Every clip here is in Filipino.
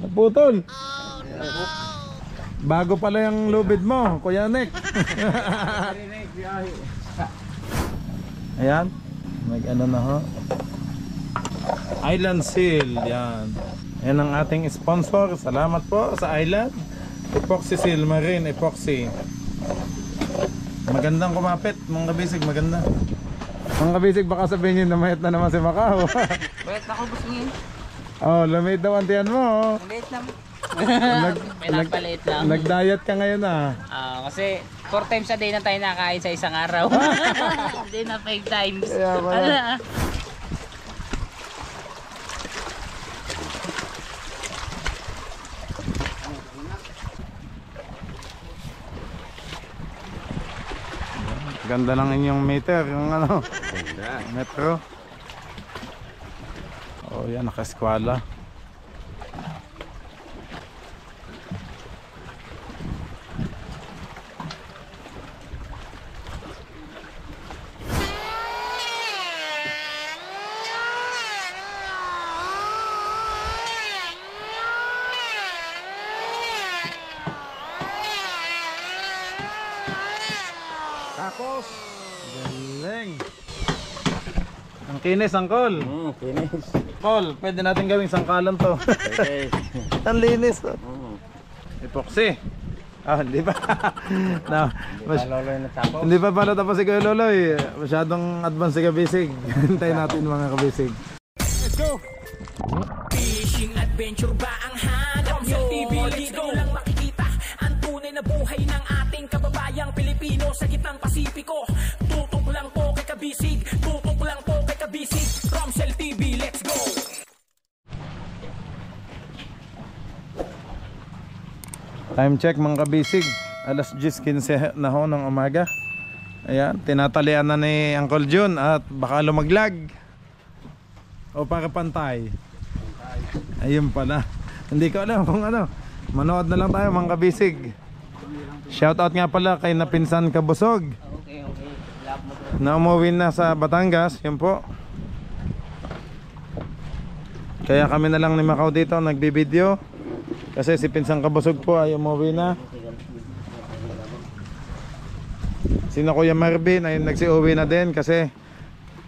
Naputol. Bago pala yung lubid mo, Kuya Nick. Ayan. Mag-ano na ho. Island Seal. Yan. Yan ang ating sponsor. Salamat po sa Island. Epoxy Seal Marine Epoxy. Magandang kumapit mga kabisig. Maganda. Mga kabisig, baka sabihin nyo namayat na naman si Macau. Bayat ako gusto niyo. Oh, lamit daw ang tiyan mo. Maliit lang. Pinapaliit lang. Nag-diet ka ngayon ah. Kasi 4 times a day na tayo nakain sa isang araw. Hindi na 5 times. Kaya pala. Ganda lang inyong meter, yung ano, metro. Oh yan, naka-eskwala. Tapos, galing. Ang kinis, Angkol. Kinis. Kol, pwede natin gawing sangkalan to. Okay. Ang linis to. Epoxy. Ah, hindi pa. No, Loloy na tapos. hindi pa pala tapos si Kuya Loloy. Masyadong advance si Kabisig. Hintayin natin mga Kabisig. Let's go! Fishing adventure ba ang hanap nyo? TV dito lang makikita ang tunay na buhay ng ating kababayang Pilipino sa gitnang Pasipiko. Tutok lang po kay Kabisig, tutok lang po kay Kabisig. Romsel TV, let's go! Time check mga Kabisig. Alas 10:15 na ho ng umaga. Ayan, tinatalian na ni Uncle Jun at baka lumaglag. O para pantay. Ayun pala. Hindi ko alam kung ano. Manood na lang tayo mga Kabisig. Shoutout nga pala kay Napinsan Kabusog. Okay. Na umuwi na sa Batangas. Yun po. Kaya kami na lang ni Macau dito nagbibideo. Kasi si Pinsan Kabusog po ay umuwi na. Sino Kuya Marvin ay nagsi-uwi na din kasi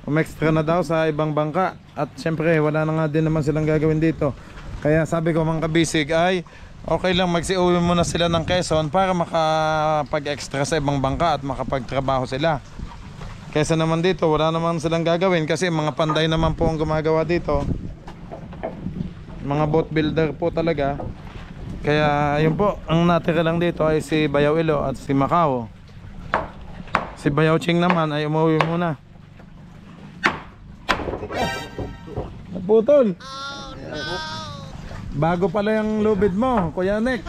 umextra na daw sa ibang bangka. At syempre wala na nga din naman silang gagawin dito. Kaya sabi ko mga Kabisig ay okay lang magsi-uwi muna sila ng Quezon para makapag-extra sa ibang bangka at makapagtrabaho sila. Kaysa naman dito wala naman silang gagawin kasi mga panday naman po ang gumagawa dito. Mga boat builder po talaga. Kaya yun po, ang natira lang dito ay si Bayaw Ilo at si Macau. Si Bayaw Ching naman ay umuwi muna. Naputol. Bago pala yung lubid mo, Kuya Nick.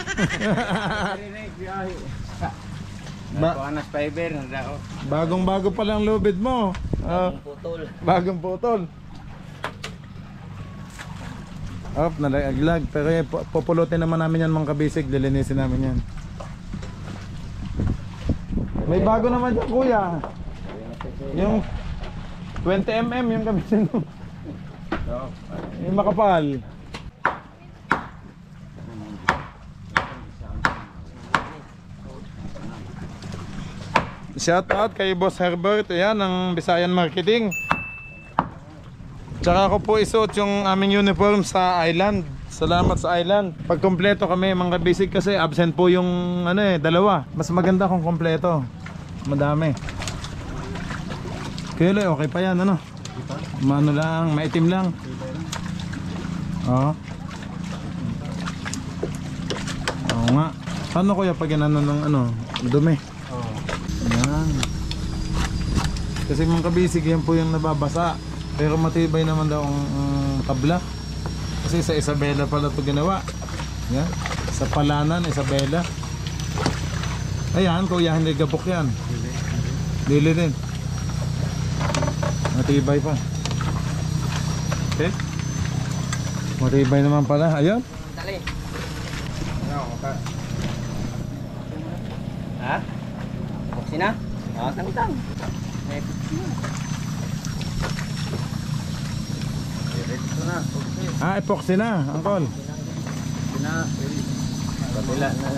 Anas fiber na daw. Bagong bago pala yung lubid mo. Putol. Bagong putol. Oh, nalaglag. Pero pupulutin naman namin yan mga Kabisig. Lilinisin namin yan. May bago naman dyan kuya. Yung 20mm yung gamitin mo. Yung makapal. Shout out kay Boss Herbert. Ayan ang Bisayan Marketing. Tsaka ako po isuot yung aming uniform sa Island. Salamat sa Island. Pag kompleto kami mga Kabisig kasi absent po yung dalawa. Mas maganda kung kompleto. Madami. Kaya okay pa yan ano? Maano lang, maitim lang. Oo. Oo nga. Paano kuya pag inano ng dumi? Oo. Yan. Kasi mga Kabisig yan po yung nababasa. Pero matibay naman daw ang tabla. Kasi sa Isabela pala ito ginawa. Yan. Sa Palanan, Isabela. Ayan, kuya, hindi gabok yan. Dili din. Matibay pa. Okay. Matibay naman pala. Ayun. Dali. Ha? Buksin na? Tangtang. Epoxy na, Angkol. Kabila na.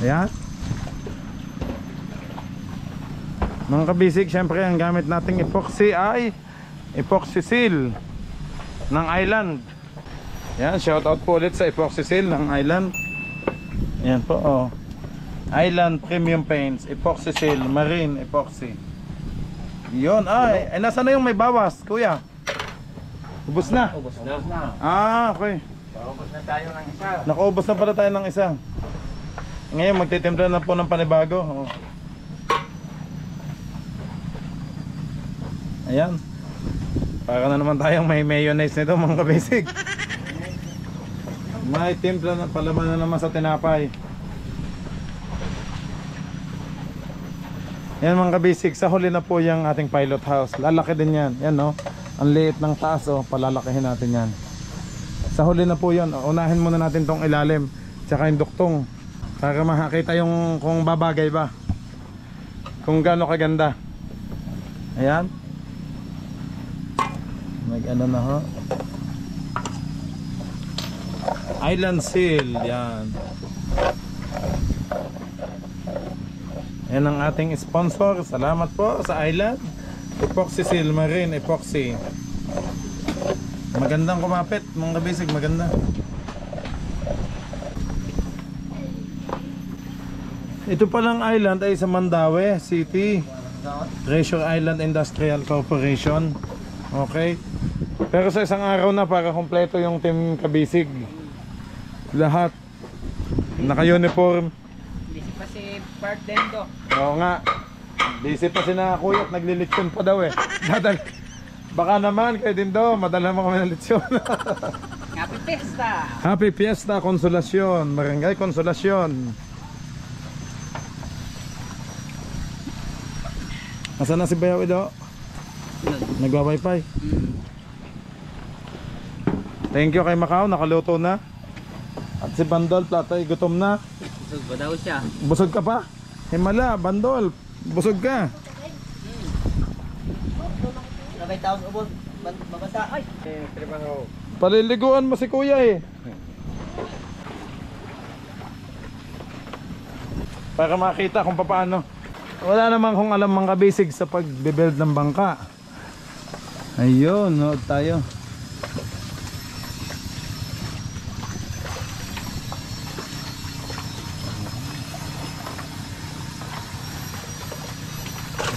Ayan. Mga kabisig, syempre ang gamit nating epoxy ay epoxy seal ng Island. Ayan, shout out po ulit sa epoxy seal ng Island. Ayan po, oh. Island Premium Paints, epoxy seal, marine epoxy. Yun, ay nasa na yung may bawas, kuya? Ubus na? Ubos na. Ah, okay. Ubos na tayo ng isa. Nakaubos na pala tayo ng isa. Ngayon magtitimpla na po ng panibago. Oh. Ayan. Para na naman tayong may mayonnaise nito mga kabisig. May timpla na palaman na naman sa tinapay. Yan mga kabisig, sa huli na po yung ating pilot house. Lalaki din yan. Yan no. Ang liit ng taas oh, palalakihin natin yan. Sa huli na po yan. Unahin muna natin tong ilalim tsaka yung duktong para makakita yung kung babagay ba, kung gaano kaganda. Ayan. Mag ano na ho, Island Seal. Yan. Yan ang ating sponsor. Salamat po sa Island Epoxy Seal, Marine Epoxy. Magandang kumapit mga kabisig, maganda. Ito palang island ay sa Mandaue City, Treasure Island Industrial Corporation. Okay. Pero sa isang araw na para kompleto yung team kabisig. Lahat naka-uniform. Busy pa si Part Dendo. Oo nga. Busy pa si na kuya at naglilitsyon pa daw eh. Baka naman kayo din daw, madala mo kami ng litsyon. Happy Fiesta! Happy Fiesta, Konsolasyon, Barangay Konsolasyon. Nasaan na si Bayaw Ido? Nagwa-wifi. Thank you kay Macau, nakaluto na. At si Bandol, Platoy, gutom na. Busog ba daw siya? Busog ka pa? Himala, Bandol, busog ka. Sabay taon ubos. Mabasa. Ay! Trabaho. Paliliguan mo si kuya eh. Para makita kung paano. Wala namang kung alam mga kabisig sa pagbe-build ng bangka. Ayun, nood tayo.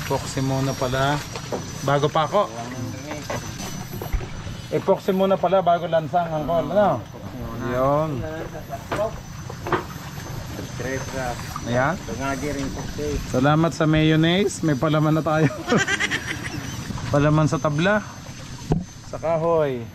Epoxy muna pala bago pa ako. Epoxy muna pala bago lansang ang call, ano? Ayun. Ayan. Salamat sa mayonnaise. May palaman na tayo. Palaman sa tabla. Sa kahoy.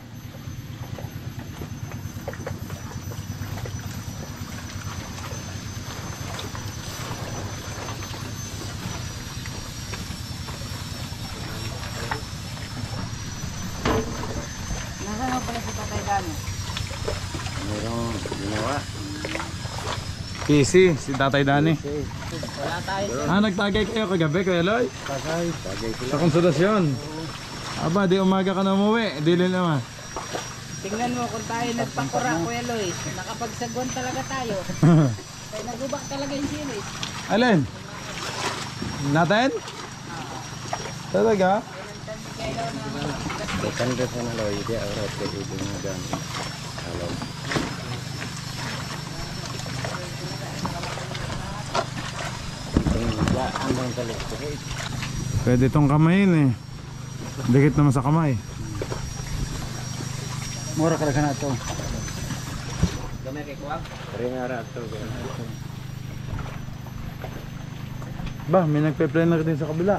Nasaan pala si Tatay Dano? Merong ginawa. PC, si Tatay Dani. Wala tayo. Nagtagay kayo kagabi, Kuya Loy? Tagay sila. Sa Konsolasyon. Aba, di umaga ka na umuwi. Dili naman. Tingnan mo kung tayo nagpakura, Kuya Loy. Nakapagsagwan talaga tayo. Kaya nagubak talaga yung series. Alin? Natin? Talaga? Depende sa naloy. Di aurat ka dito nga dyan. Hello. Pwede itong kamayin eh. Dikit naman sa kamay. Mura ka na ito. Gamay kay Kuwag. Rin nga rato. Ba, may nagpe-planner din sa kabila.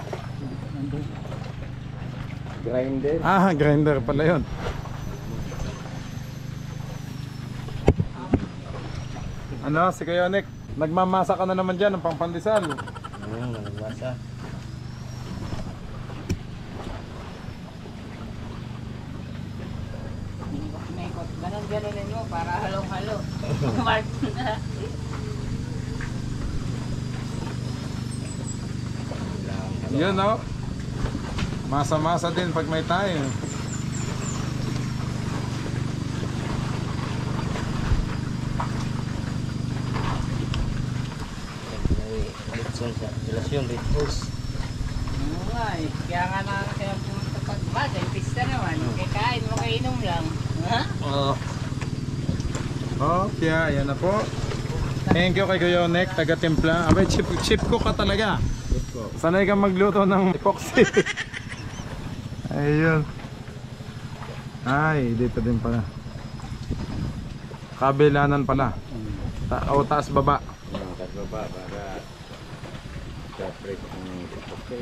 Grinder. Grinder pala yun. Ano, si Kayonik, nagmamasa ka na naman dyan ng pampandesal. Nagmasa. Ikot-ikot. Ganon-ganonin mo para halong-halo. Mark na. Yun no? Masa-masa din pag may tayo. Litson siya. Relasyon, Ritos. Oo nga eh. Kaya nga na kaya pumunta pag bata, pista naman. Kaya kain mo, kainom lang. Ha? Oo. Oh, kaya ayan na po. Thank you kay Kayonik, taga-timpla. Abay, chip ko ka talaga. Sanay kang magluto ng epoxy. Ayun. Ay, dito din pala. Kabilanan pala. Taas baba. Taas baba para separate ang epoxy.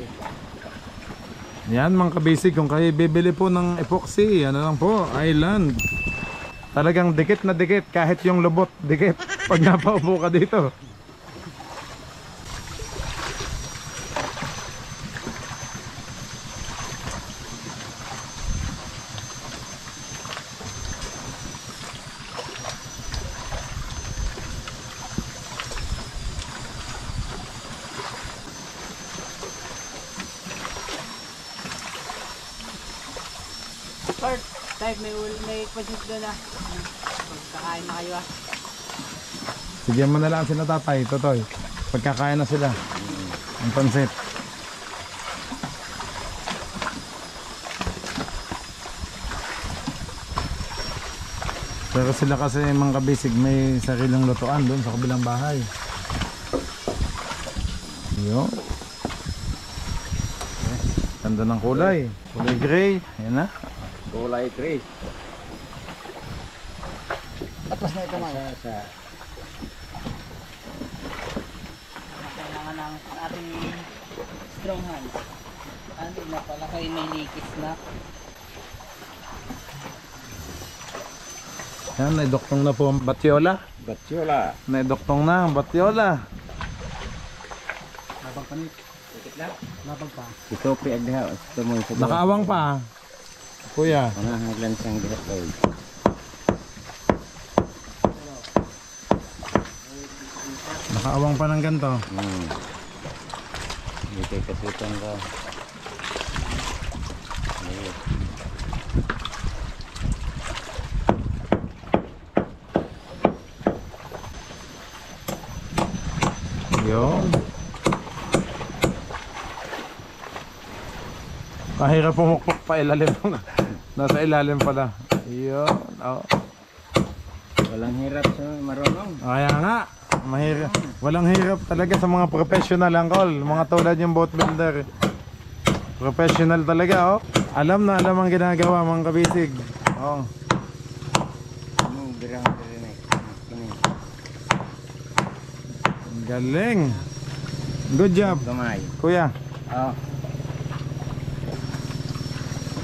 Yan mga kabisig, kung kayo bibili po ng epoxy, ano lang po, Island. Talagang dikit na dikit, kahit yung lubot, dikit. Pag napaupo ka dito. Part, type may pasit doon ah. Pagkakain na kayo ah. Sigyan mo na lang sila tatay, Totoy. Pagkakain na sila. Ang pansit. Pero sila kasi mga kabisig may sariling lutuan doon sa kabilang bahay. Yun. Ganda ng kulay. Kulay gray. Ayan na. Kulay gray. Tapos na ito mga. Sa Kailangan ng ating strong hands. Ano na pala kayo may likis na. Yan, naidoktong na po ang batyola. Batyola. Naidoktong na ang batyola. Labang panit. Sikit lang. Labang pa. Ito pi agdiha. Ito mo yung Nakaawang pa. Kuya. Ano haglan siyang diha oil. Nakaawang pa ng ganito. Dito kasutan ka. Ayun. Yun. Kahirap pumukpok pa ilalim. Nasa ilalim pala. Yun. Oh. Walang hirap sa marunong. Kaya nga. Mahirap. Walang hirap talaga sa mga professional angkol. Mga tulad yung boat builder. Professional talaga oh. Alam na alam ang ginagawa mga kabisig. Oh. Ano birang dirinek. Galing. Good job. Gamay. Kuya. Oh.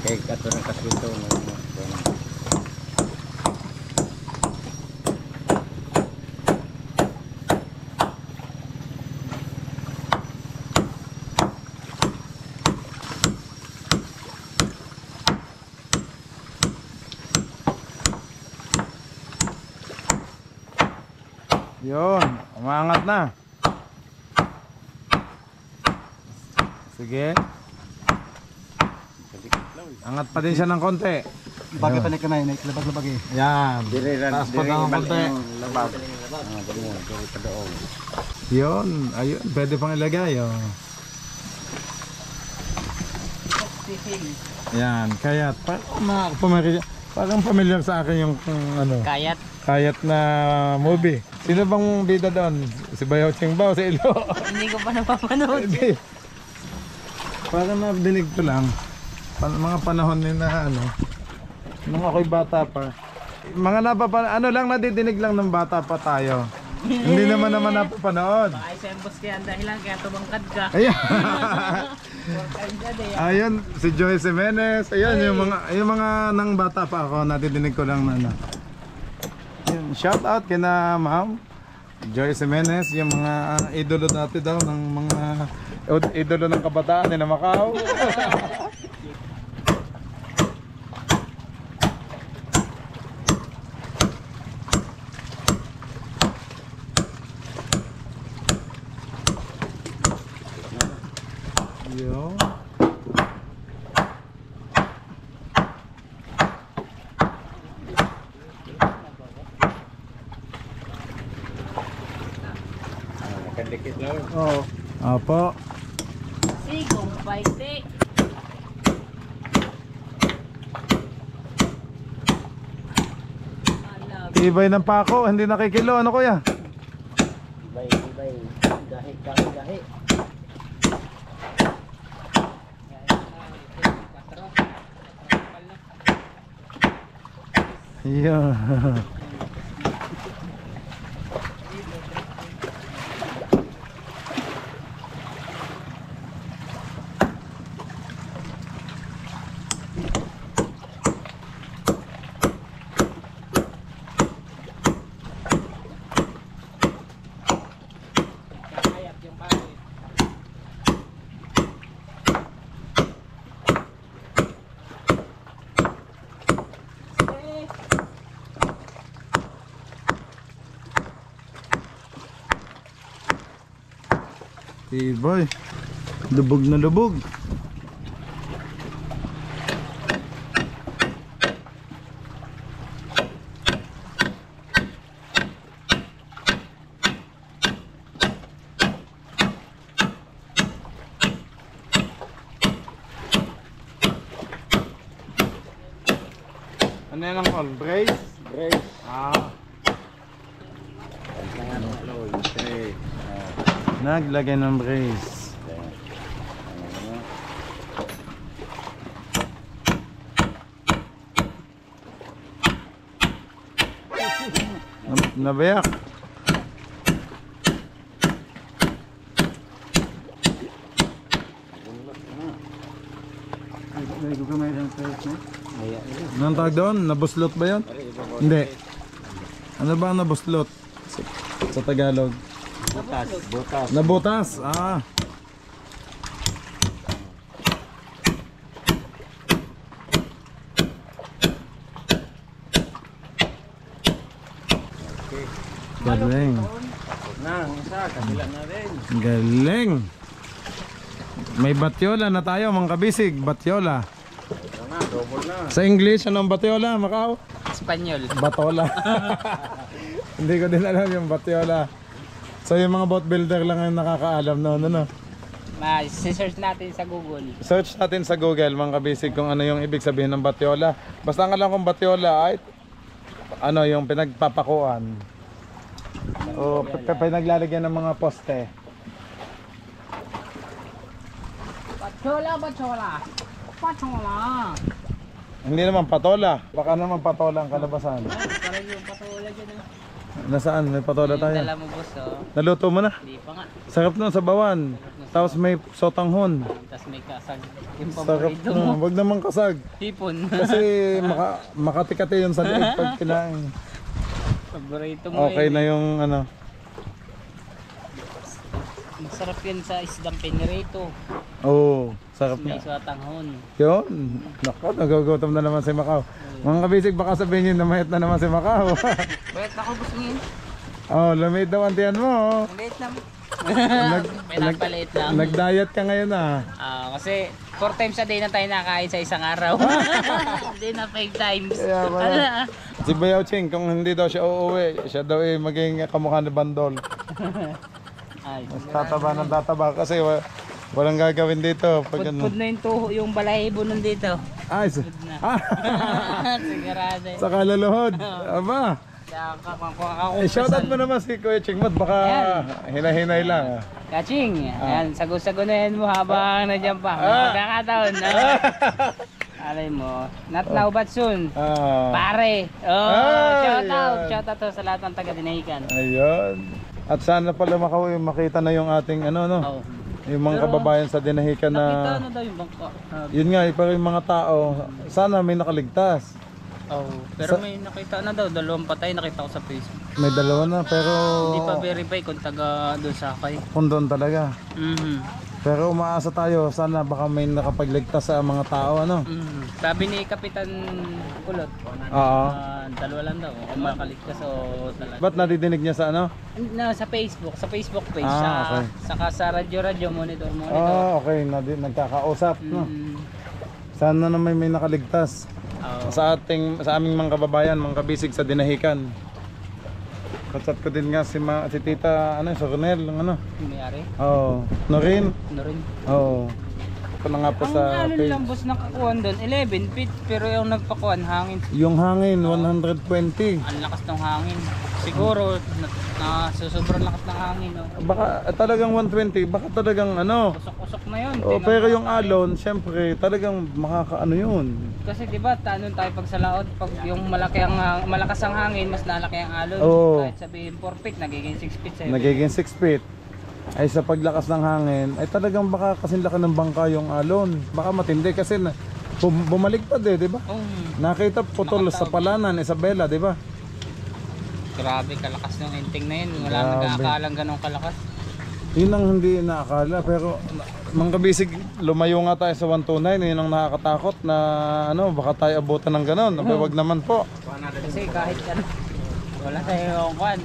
Kay katurang kasuto na. Yun, umangat na. Sige. Angat pa din siya ng konti. Bagay pa na kanay, labag-labag eh. Yan. Diri Taas pa ng konti. labab. Ah, dali mo, diri pa doon. Yun, ayun, pwede pang ilagay oh. Sisig. Yan, kayat. Parang familiar sa akin yung ano, Kayat. kayat na movie. Sino bang bida doon? Si Bayaw Chingbaw, si Ilo. Hindi ko pa napapanood. Hindi. Parang nadinig ko lang. Mga panahon din na ano, nung ako'y bata pa. Mga ano lang, nadidinig lang ng bata pa tayo. Hindi naman napapanood. Baka isa yung boss kaya ang dahilan kaya tumangkad ka. Ayan. Work Ayun, si Joyce Jimenez. Ayun, yung mga nang bata pa ako, nadidinig ko lang na ano. Yun, shout out kina ma'am. Joyce Jimenez, yung mga idolo dati daw ng mga idolo ng kabataan na Macau. Yo. Nakadikit lang. Oo. Apo. Sigong paite. Tibay ng pako, hindi nakikilo. Ano kuya? Ibay, ibay. Gahi, gahi, gahi. Yeah. Tibay. Lubog na lubog. Ano yan ang call? Brace? Brace. Ah. Okay. Naglagay ng brace. Nabayak. May gugamay ng brace na. Anong tawag doon? Nabuslot ba yun? Hindi. Ano ba ang nabuslot? Sa Tagalog? Butas. Butas. Nabutas. Ah. Galing. Na, isa. Kabila na rin. Galing. May batyola na tayo mga kabisig. Batyola. Ito na, double na. Sa English, anong batyola? Macau? Espanyol. Batola. Hindi ko din alam yung batyola. So yung mga boat builder lang ang nakakaalam noon, ano? Si-search natin sa Google. Search natin sa Google mga kabisig kung ano yung ibig sabihin ng batyola. Basta ang alam kong batyola ay ano yung pinagpapakuan. O pinaglalagyan ng mga poste. Bachola, bachola. Bachola. Hindi naman patola. Baka naman patola ang kalabasan. Parang yung patola dyan. Nasaan? May patola Yung tayo. dala mo boss, oh. Naluto mo na. Hindi pa nga. Sarap nun sa bawan. Tapos may sotanghon. Tapos may kasag. Yung Sarap paborito nun. mo. Huwag naman kasag. Hipon. Kasi makatikati yun sa liig pag kinain. Paborito mo Okay yun. na yung ano. Masarap yun sa isdang pinirito. Oo, sarap May niya. suwatanghon. Yun. Naku, nagugutom na naman si Macau. Mga kabisig, baka sabihin nyo na mayat na naman si Macau. Bakit ako gusto ngayon? Oh, lamit daw ang tiyan mo. Maliit lang. Nag- Pinapaliit lang. Nag-diet ka ngayon ah. Kasi 4 times a day na tayo nakain sa isang araw. Hindi na 5 times. Kaya pala. Si Bayaw Ching, kung hindi daw siya uuwi, siya daw maging kamukha ni Bandol. Ay, Tataba ng tataba kasi walang gagawin dito. Pag ano. pud na yung tuho, yung balahibo nandito. Ay, Na. ah, Sigurado. sa kaluluhod. Aba. Shoutout mo naman si Kuya Chingmot, baka hinahinay lang. Kaching, ayan, sago-sagunin mo habang nandiyan pa. Magkakataon. Alay mo, not now but soon. Pare. Oh, shoutout. Shoutout to sa lahat ng taga-Dinahican. Ayun. At sana pala makita na yung ating ano no. Oh. Yung mga kababayan sa Dinahican Nakita na na daw yung bangka. yun nga, pero yung mga tao sana may nakaligtas. Oh, pero may nakita na daw, 2 patay nakita ko sa Facebook. May 2 na pero Hindi pa verify kung taga doon sa Sakay. kung doon talaga. Pero umaasa tayo, sana baka may nakapagligtas sa mga tao ano. Sabi ni Kapitan Kulot, Oo. 2 lang daw kung makaligtas o talaga. Ba't nadidinig niya sa ano? Na, sa Facebook page, Okay. saka sa radyo monitor. Okay, nagkakausap no. Mm. Sana naman may nakaligtas Oh. sa aming mga kababayan, mga kabisig sa Dinahican. Katsat ko din nga si Tita si Ronel, Mayari? Oh, Norin. Ano rin? Oh. Ito na nga po Ang sa alon page. lang boss nakakuhan doon, 11 feet, pero yung nagpakuhan hangin. Yung hangin 120. Ang lakas ng hangin. Siguro sobrang lakas ng hangin, no. Baka talagang 120, baka talagang Usok-usok na 'yun. Oh, pero yung alon, syempre, talagang makakaano yun. Kasi 'di ba, tanong tayo pag sa laot, pag yung malakas ang hangin, mas lalaki ang alon. Oo. Kahit sabihin 4 feet, nagiging 6 feet sa'yo. Nagiging 6 feet. Ay sa paglakas ng hangin, ay talagang baka kasing laki ng bangka yung alon. Baka matindi kasi bumaligtad di ba? Nakita putol sa Palanan, Isabela, di ba? Grabe kalakas ng inting na 'yun. Wala Grabe. nag-aakalang ganong kalakas. Yun ang hindi naakala, pero mga kabisig, lumayo nga tayo sa 129, yun ang nakakatakot na baka tayo abutan ng ganon. Wag naman po. Kasi kahit wala tayong kwan.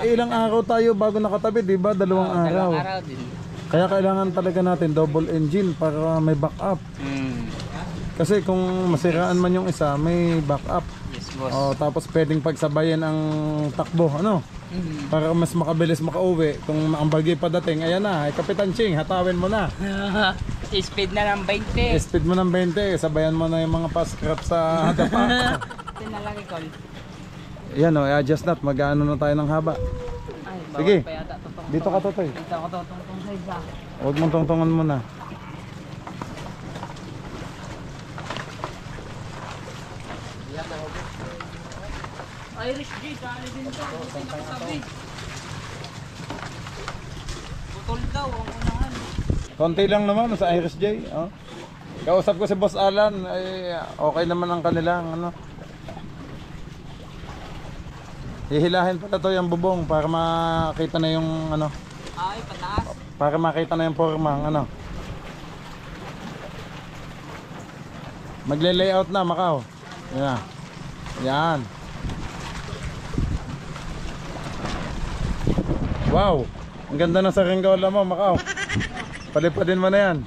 Ilang araw tayo bago nakatabi, di ba? 2 araw. 2 araw din. Kaya kailangan talaga natin double engine para may backup. Kasi kung masiraan man yung isa, may backup. Yes, boss. Tapos pwedeng pagsabayan ang takbo, para mas makabilis makauwi. Kung ang bagay padating, ayan na, Kapitan Ching, hatawin mo na. Speed na ng 20. Speed mo ng 20, sabayan mo na yung mga pa-scrap sa dapa. Ito na lang ikaw. Yan i-adjust nat, mag-ano na tayo ng haba. Ay, Sige. bawal pa yata to. Dito ka, Totoy. Dito ako tungtong sa isa. Huwag mong tungtungan muna. Irish G, sali din to. Buti nakasabi. Putol daw ang unahan. Konti lang naman sa Irish J. Kausap ko si Boss Alan, ay okay naman ang kanilang hihilahin pala to yung bubong para makita na yung Ay, pataas. para makita na yung forma ng magle-layout na Macau. Yan. Yan. Wow. Ang ganda ng saranggola mo, Macau. Palipadin mo na yan.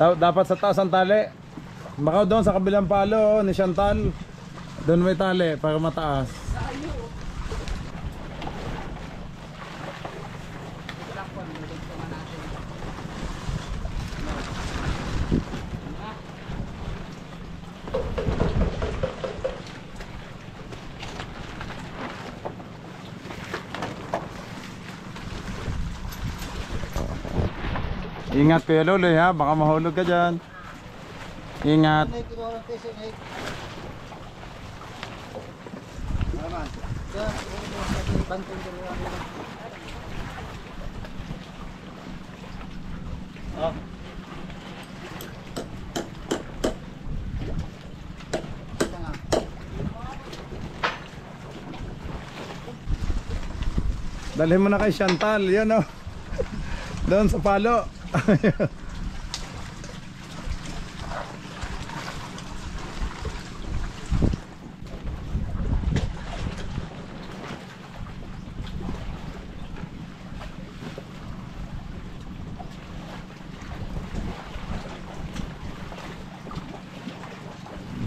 Dapat sa taas ang tali. Macau doon sa kabilang palo ni Chantal. Doon may tali para mataas. Ingat Kuya Loloy ha, baka mahulog ka dyan. Ingat. Dalhin mo na kay Chantal, yan o. Doon sa palo.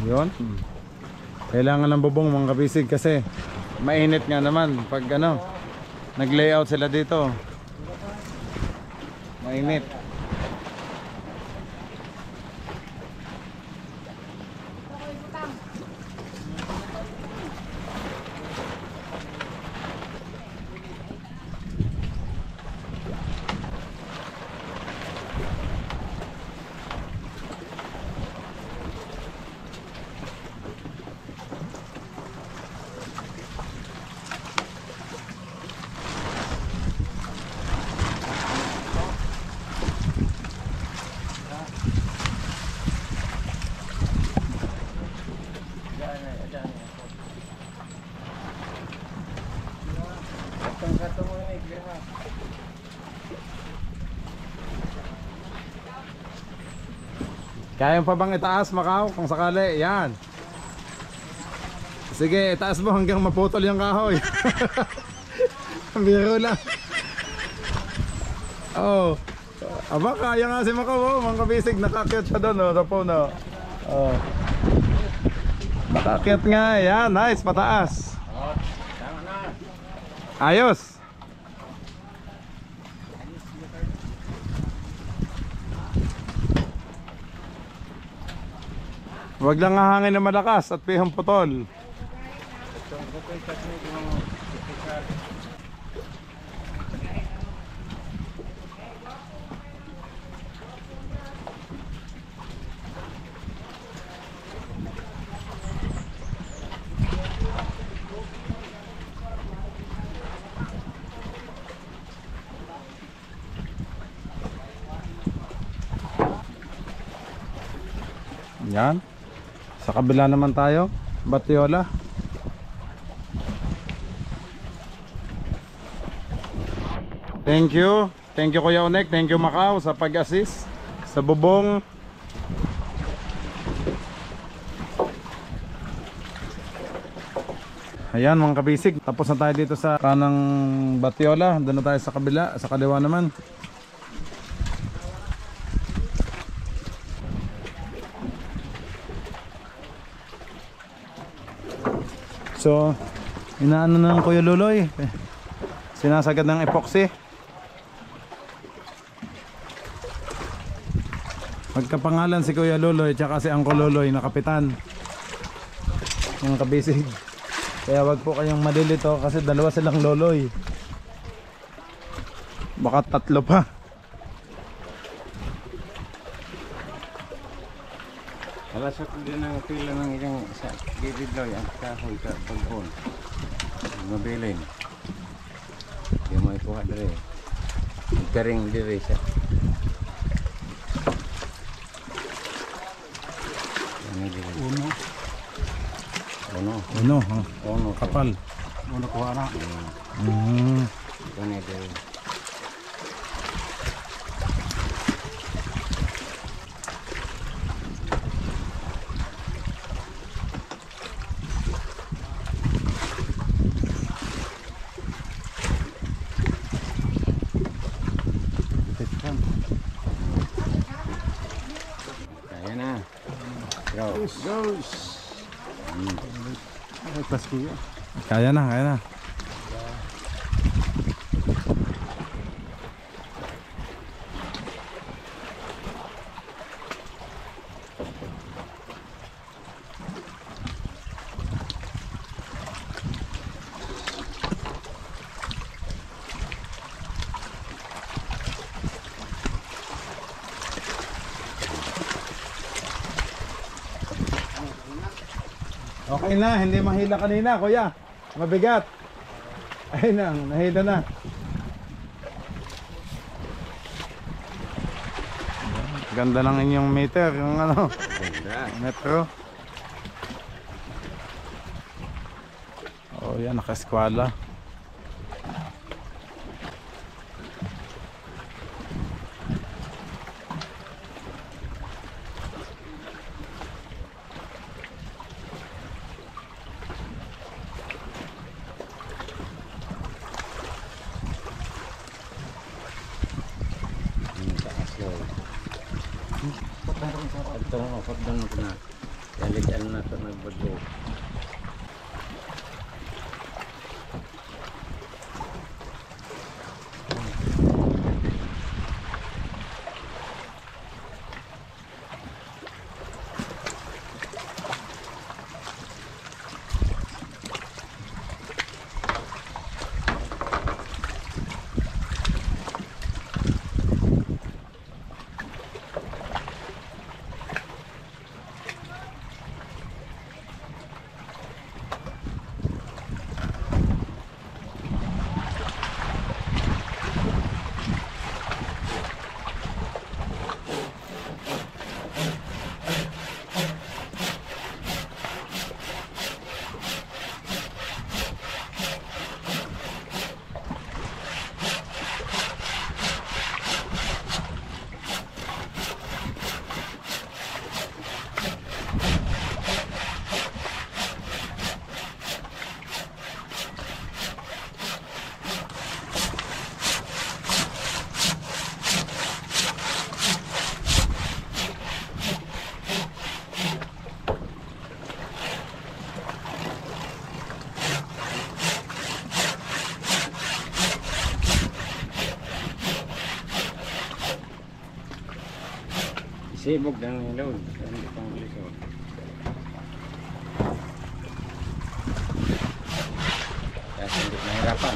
Yun. Kailangan ng bubong mga kabisig kasi mainit nga naman pag nag-layout sila dito. Mainit. Kaya pa bang itaas, Macau? Kung sakali, yan. Sige, itaas mo hanggang maputol yung kahoy. Biro lang. Oh. Aba, kaya nga si Macau, oh. Mga kabisig, nakakyat siya doon, oh, sa phone, oh. Oh. Nakakyat nga, yan. Nice, pataas. Ayos. Huwag lang hangin na malakas at pihang putol. Yan. Sa kabila naman tayo, Batiola. Thank you Kuya Onek, thank you Macau sa pag-assist sa bubong. Ayan mga kabisig, tapos na tayo dito sa kanang Batiola. Doon na tayo sa kabila, sa kaliwa naman. So, inaano na ng Kuya Luloy. Sinasagad ng epoxy. Magkapangalan si Kuya Luloy tsaka si Uncle Luloy na kapitan. Mga kabisig. Kaya wag po kayong malilito kasi dalawa silang Luloy. Baka tatlo pa. Alasok din ang pila ng isang sa gilid daw ang kahoy sa pagbon. Mabilin. Di mo ikuha dire. Karing dire siya. Uno. Uno, ha? Uno. Kapal. Uno kuha na. Kani dire. Kaya na. Goes. Kaya na, kaya na. Okay na, hindi mahila kanina, kuya. Mabigat. Ayun na, nahila na. Ganda ng inyong meter, yung ano, metro. Oh, yan, nakaskwala. Ito ang offer doon na. Kalitan na ito nagbado. Sibog na ng load. Hindi pang lisod. Kaya hindi nahirapan.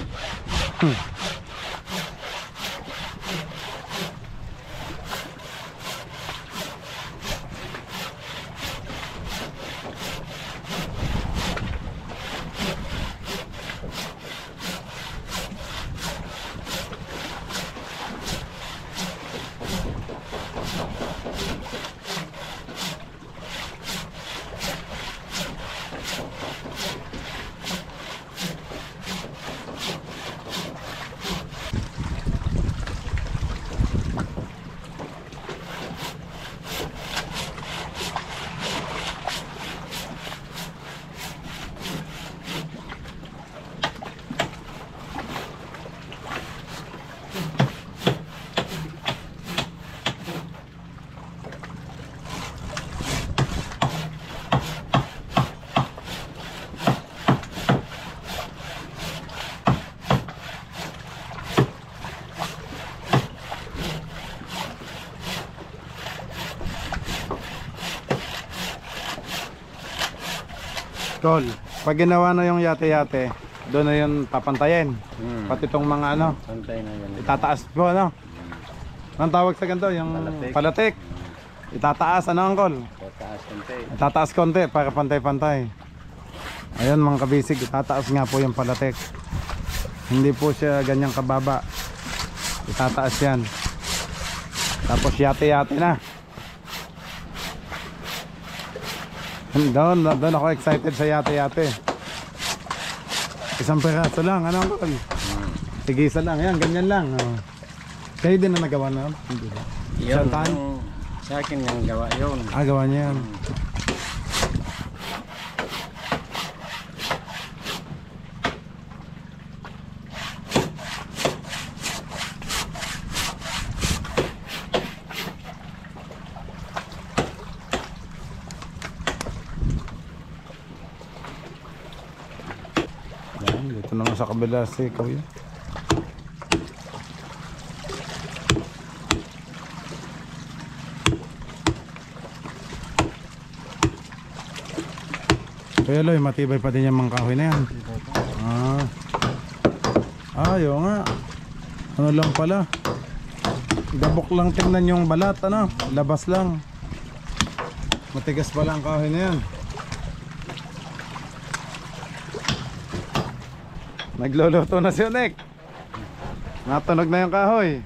Tol, pag ginawa na yung yate-yate, doon na yun papantayin. Pati itong mga ano, Pantay na yan. itataas po ano. Anong tawag sa ganito? Yung palatik. Itataas, ano Angkol? Tataas konti. Itataas konti para pantay-pantay. Ayun mga kabisig, itataas nga po yung palatik. Hindi po siya ganyang kababa. Itataas yan. Tapos yate-yate na. Doon ako excited sa yate-yate. Isang peraso lang, ano Angkol? Tigisa lang, yan, ganyan lang. Oh. Kayo din na nagawa na? Hindi ba? Yun, Saan? sa akin yung gawa yun. Ah, gawa niya yan. Yan, dito naman sa kabila si Kuya. Kuya Loy, matibay pa din yung mga kahoy na yan. Ayaw nga. Ano lang pala. Gabok lang tingnan yung balat, ano? Labas lang. Matigas pala ang kahoy na yan. Nagluluto na si Onek. Natunog na yung kahoy.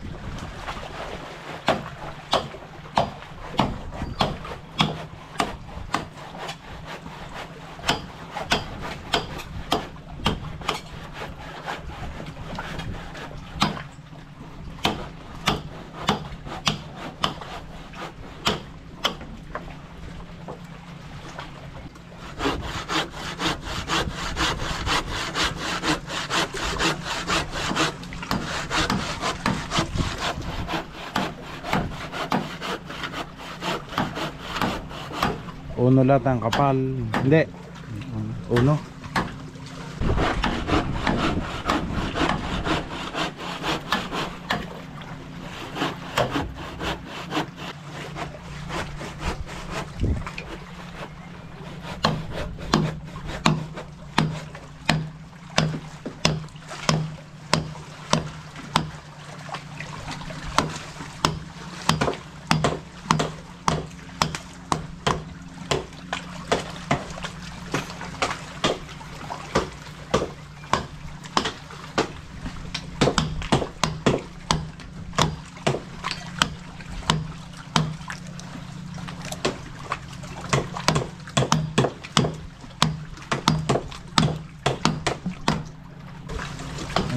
Uno lahat ang kapal. Hindi. Uno.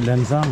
Lansang.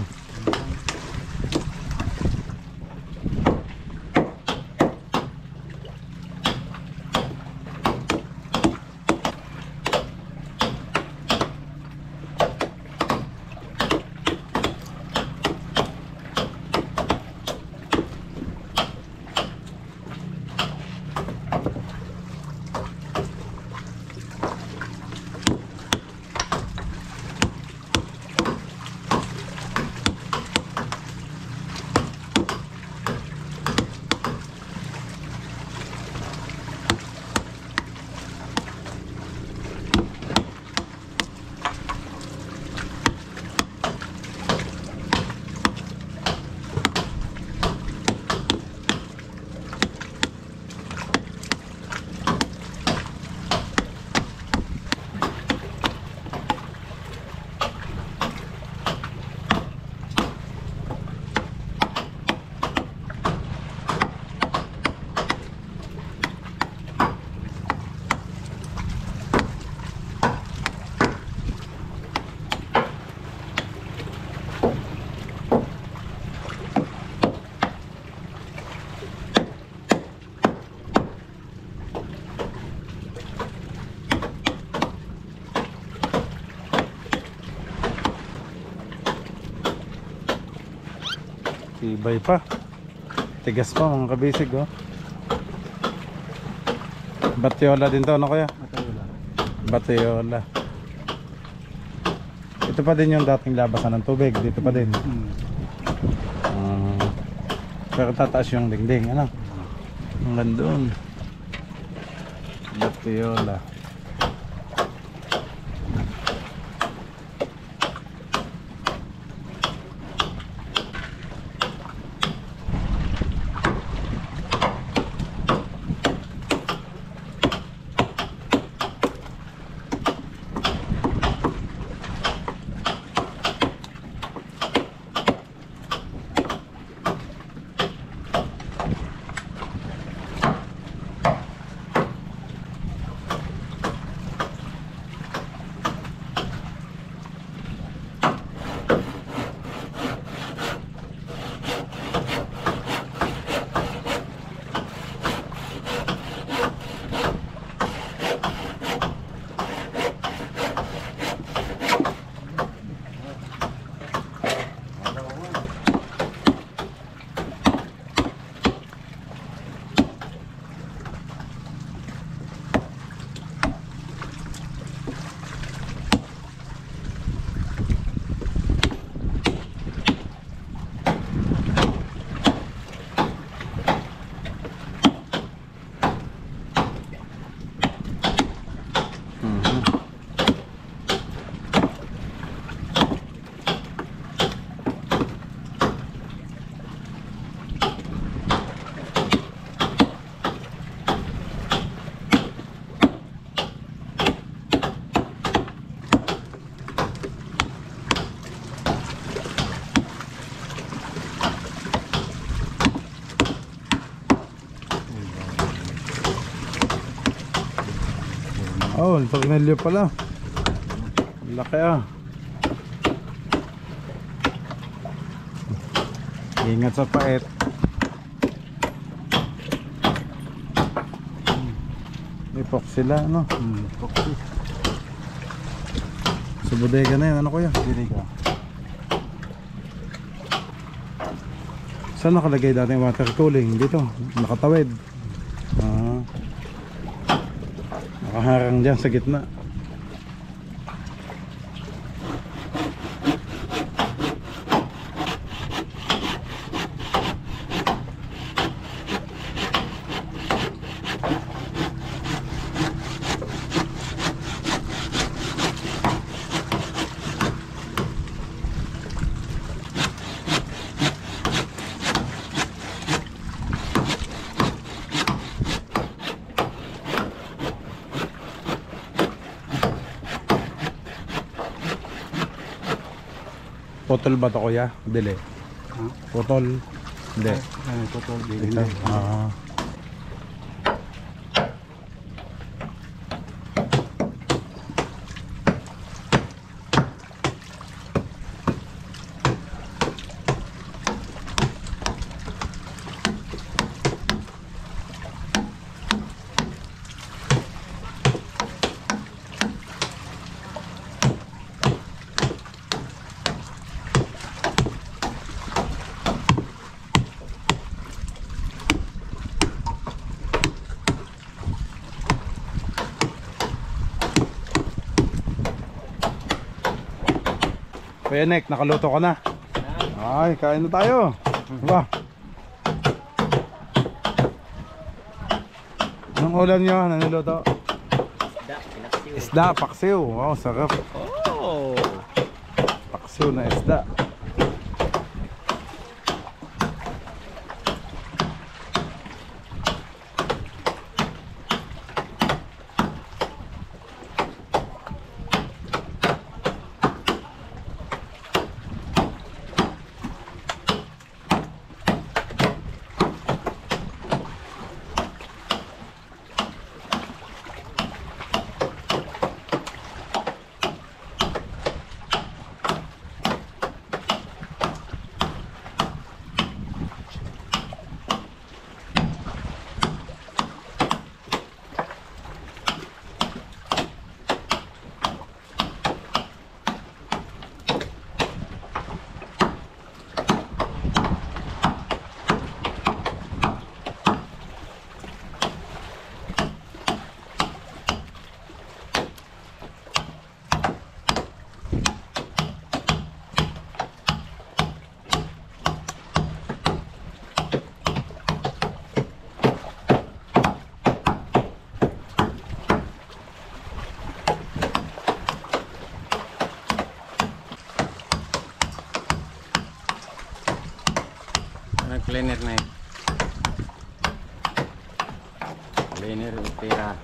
Matibay pa. Tigas pa mga kabisig oh. Batyola din to, ano kuya? Batyola. Ito pa din yung dating labasan ng tubig. Dito pa din. Pero tataas yung dingding, ano? Hanggang doon. Batyola. Oh, ang tornilyo pala. Laki ah. Ingat sa paet. Epoxy sila, no? Epoxy. Sa bodega na yun, ano kuya? Bodega. Saan nakalagay dati yung water cooling? Dito, nakatawid. Nakaharang dyan sa gitna. Putol ba ito kuya? Dili. Putol? Hindi. Putol. Dito. Kuya Nek, nakaluto ka na. Ay, kain na tayo. Diba? Anong ulam nyo? Ano niluto? Isda, paksiw. Wow, sarap. Paksiw na isda. cleaner na yun. Cleaner tira.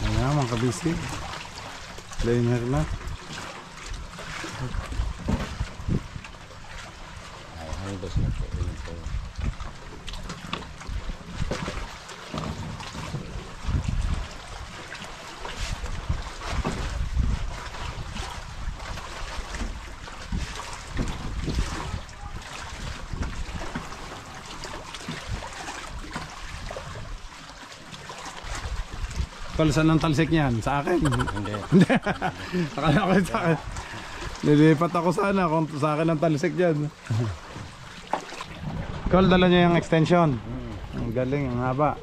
Ayan mga kabisig. Cleaner na. Ay, handos na po. Ito. Tol, saan ang talsik niyan? Sa akin? Hindi. Akala ko sa akin. Lilipat ako sana kung sa akin ang talsik dyan. Kol, dala niya yung extension. Ang galing, ang haba.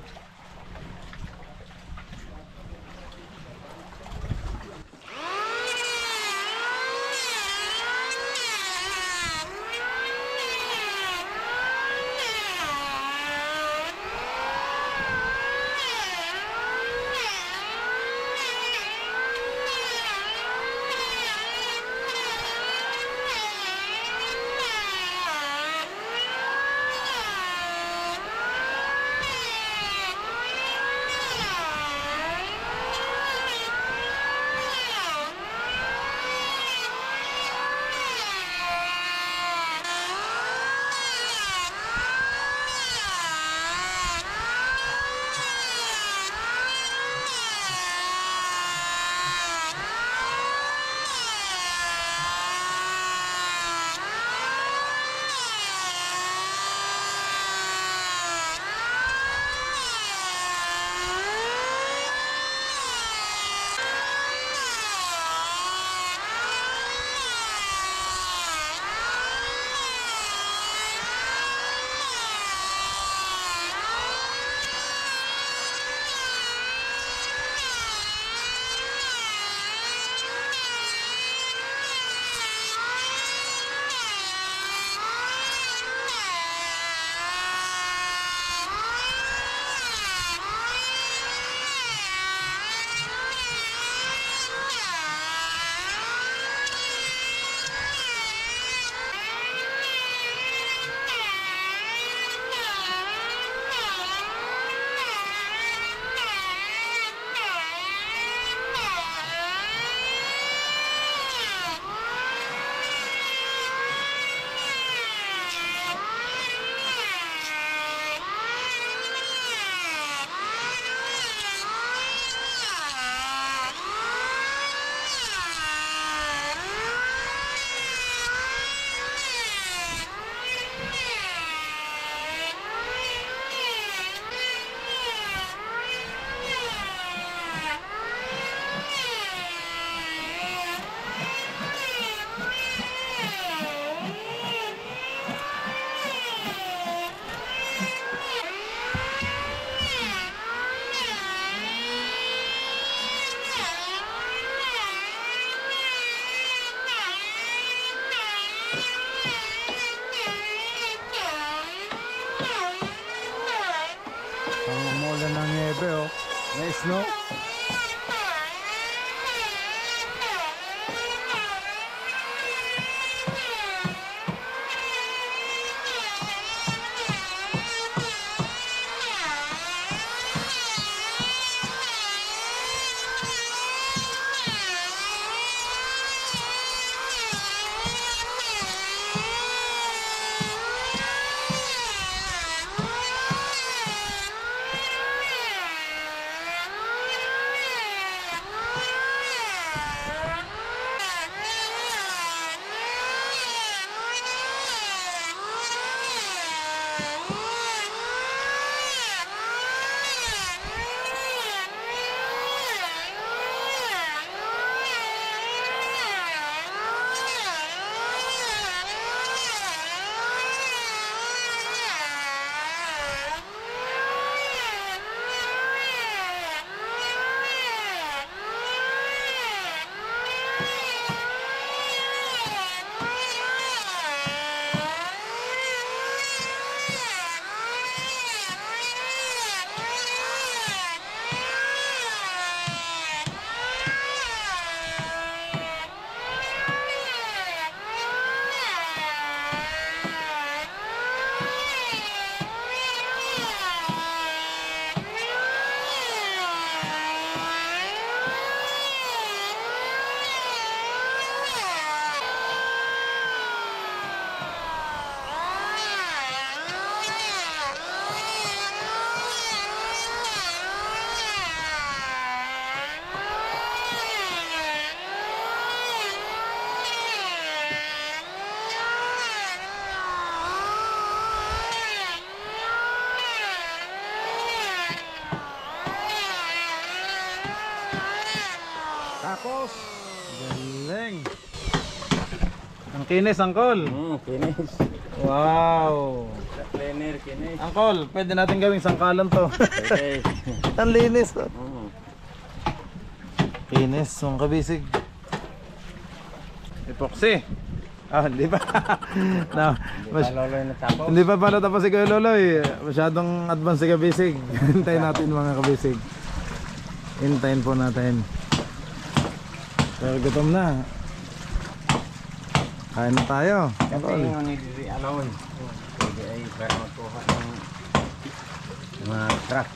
May snow. Kinis, Angkol. Kinis. Wow. Sa cleaner, kinis. Angkol, pwede natin gawing sangkalan to. Okay. Ang linis. Kinis, mga kabisig. Epoxy. Hindi pa. No, Loloy na tapos. hindi pa pala tapos si Kuya Loloy. Masyadong advance si kabisig. Hintayin natin mga kabisig. Hintayin po natin. Pero gutom na. Kain na tayo. Kasi yung nidiri alawin. Pwede ay para makuha ng mga truck.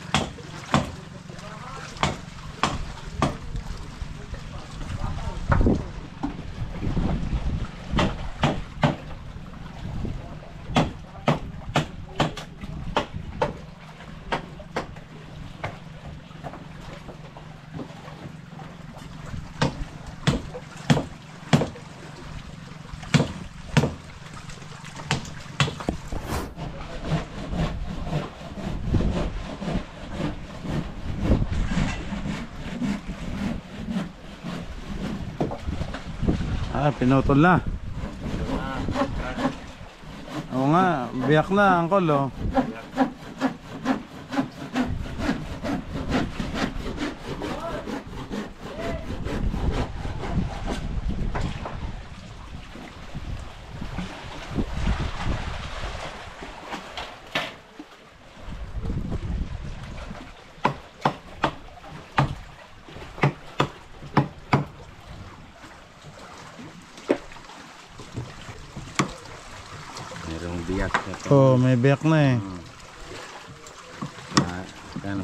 Pinutol na. Oo nga, biyak na, Angkol, oh. Merong biyak na ito. Oh, may biyak na eh.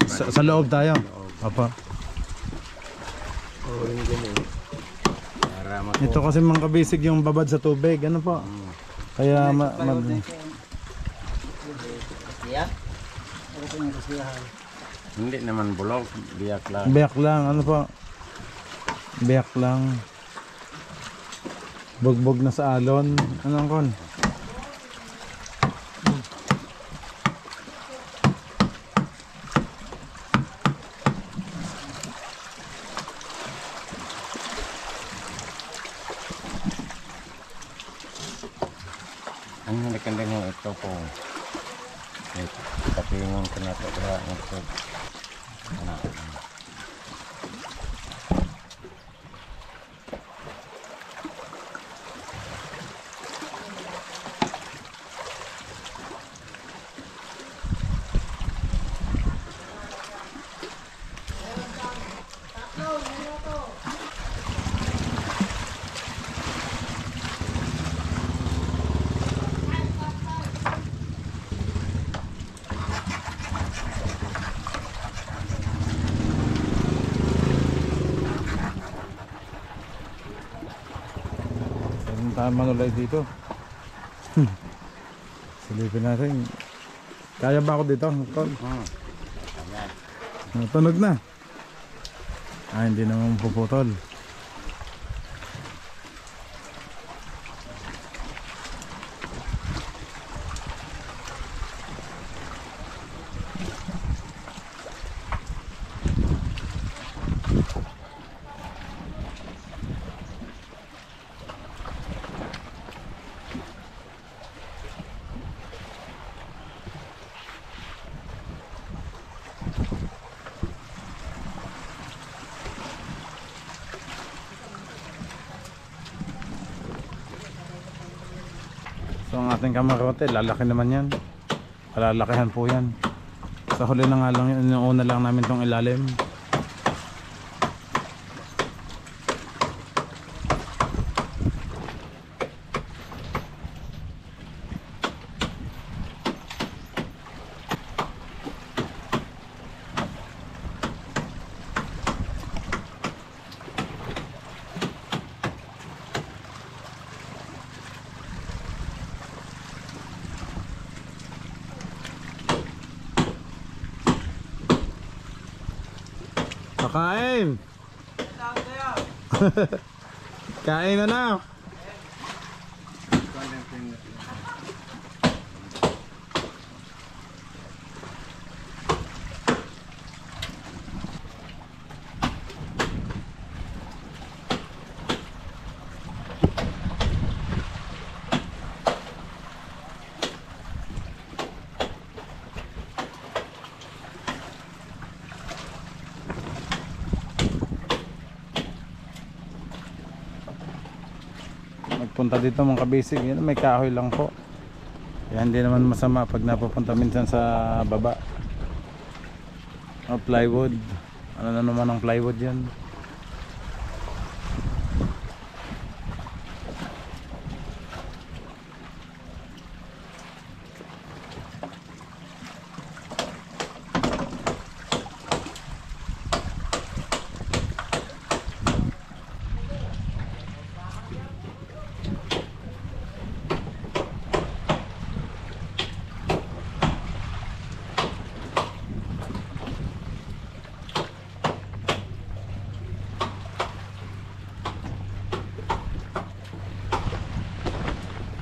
Sa loob tayo. Apa. Para makuha. Ito kasi mga kabisig yung babad sa tubig. Ano po? Kaya Siya? Ano po yung kasiyahan? Hindi naman bulog, biyak lang. biyak lang. Ano po? Biyak lang. Bugbog na sa alon. Ano, Angkol? Ang halikan mo ito po. Kapingon ko na ito. Tayo manulay dito. Silipin natin. Kaya ba ako dito? Tunog na. Hindi naman puputol. So ang ating kamarote, lalaki naman yan. Palalakihan po yan. Sa huli na nga lang yun, yung una lang namin tong ilalim. Kain! Kain na na! papunta dito mga kabisig. Yan, may kahoy lang po. Kaya hindi naman masama pag napupunta minsan sa baba. O plywood. Ano na naman ang plywood yan?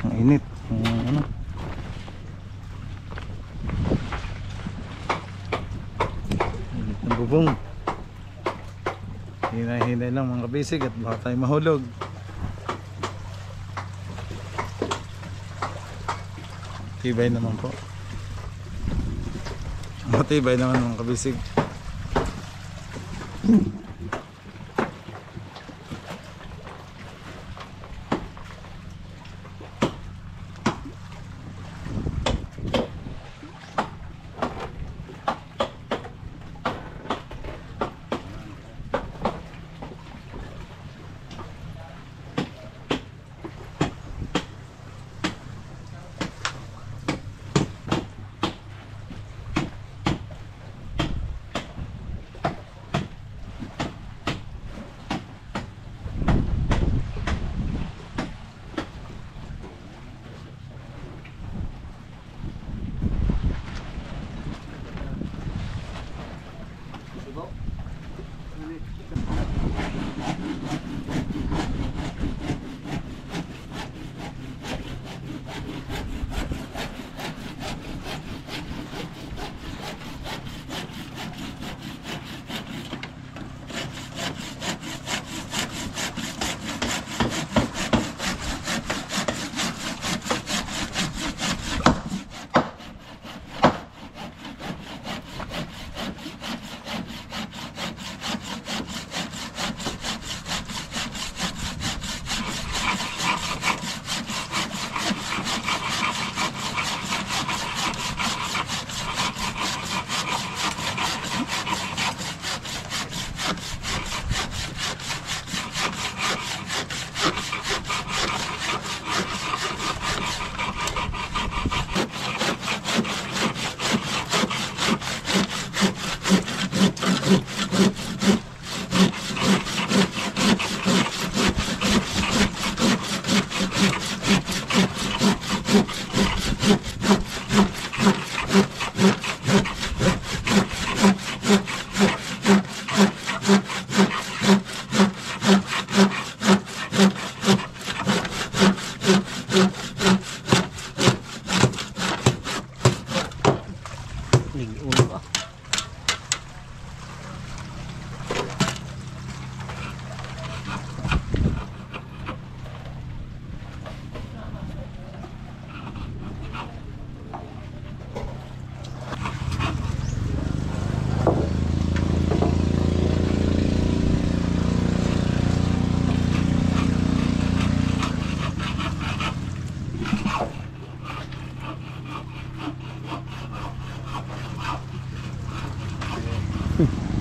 Ang init. Ano? Init ng bubong. Hinay-hinay lang mga kabisig at baka tayo mahulog. Tibay naman po. Matibay naman mga kabisig.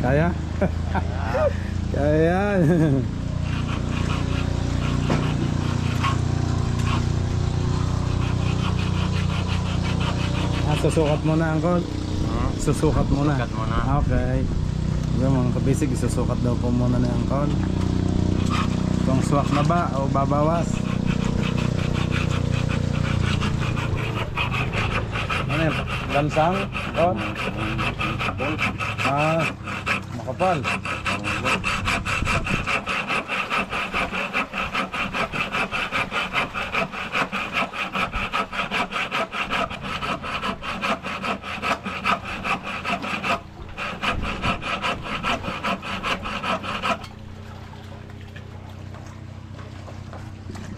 Kaya? Kaya yan. Susukat muna angkol. Susukat muna. Susukat muna. Okay. Yung mga kabisig, susukat daw po muna na angkol. Kung swak na ba o babawas. Ano yun? Lansang? Angkol? Makapal.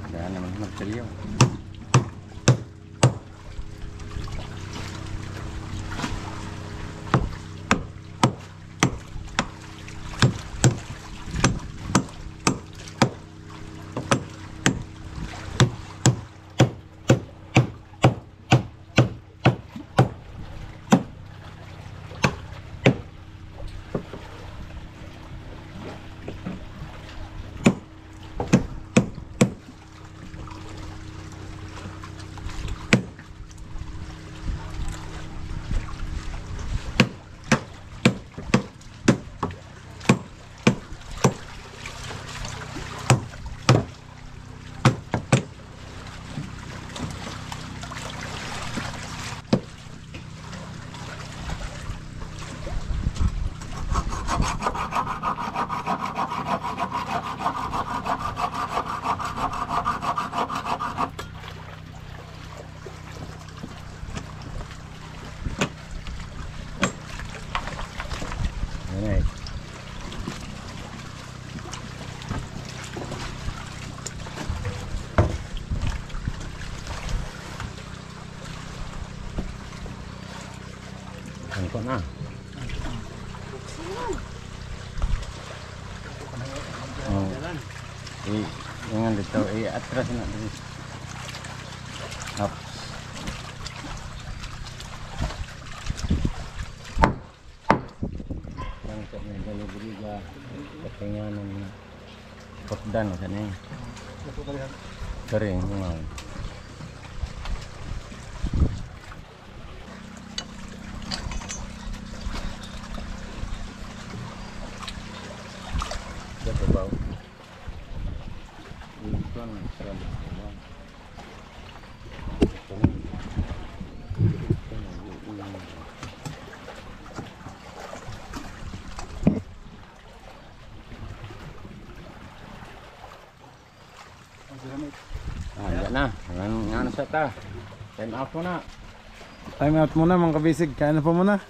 Kaya naman magtaliw. Ano ko na? Oh. Yung dito, atras na dito. Up. Yang sa may dalibriga, katinganan na. Potdan na sana eh. Kering, mga. Siapa bau? Ikan seram. Enggak na. Ngano sa ta. Time out mo na. Time out muna mga kabisig. Kain na po muna.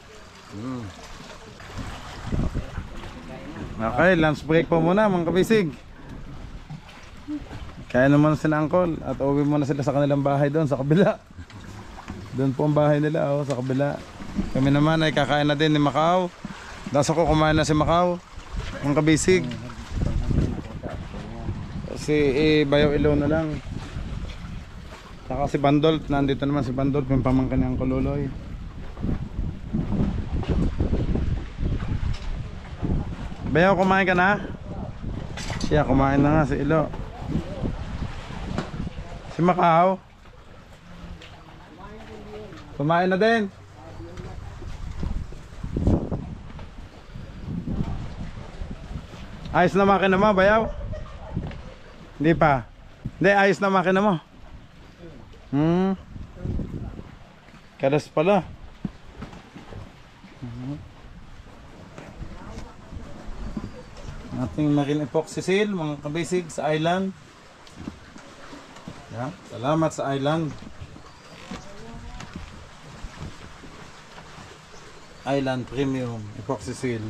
Okay, lunch break po muna mga kabisig. Kain naman sila Uncle at uwi muna sila sa kanilang bahay doon sa kabila. Doon po ang bahay nila sa kabila. Kami naman ay kakain na din ni Macau. Daso ko kumain na si Macau mga kabisig. Si Bayaw Ilaw na lang. Saka si Bandol, nandito naman si Bandol, yung pamangkin ng Kululoy. Bayaw, kumain ka na? Siya, kumain na nga si Ilo. Si Macau kumain na din. Ayos na makina mo, Bayaw? Hindi pa. Hindi, ayos na makina mo. Kalas pala. Ating maging epoxy seal mga kabisig sa island. Yan. Salamat sa island. Island Premium epoxy seal.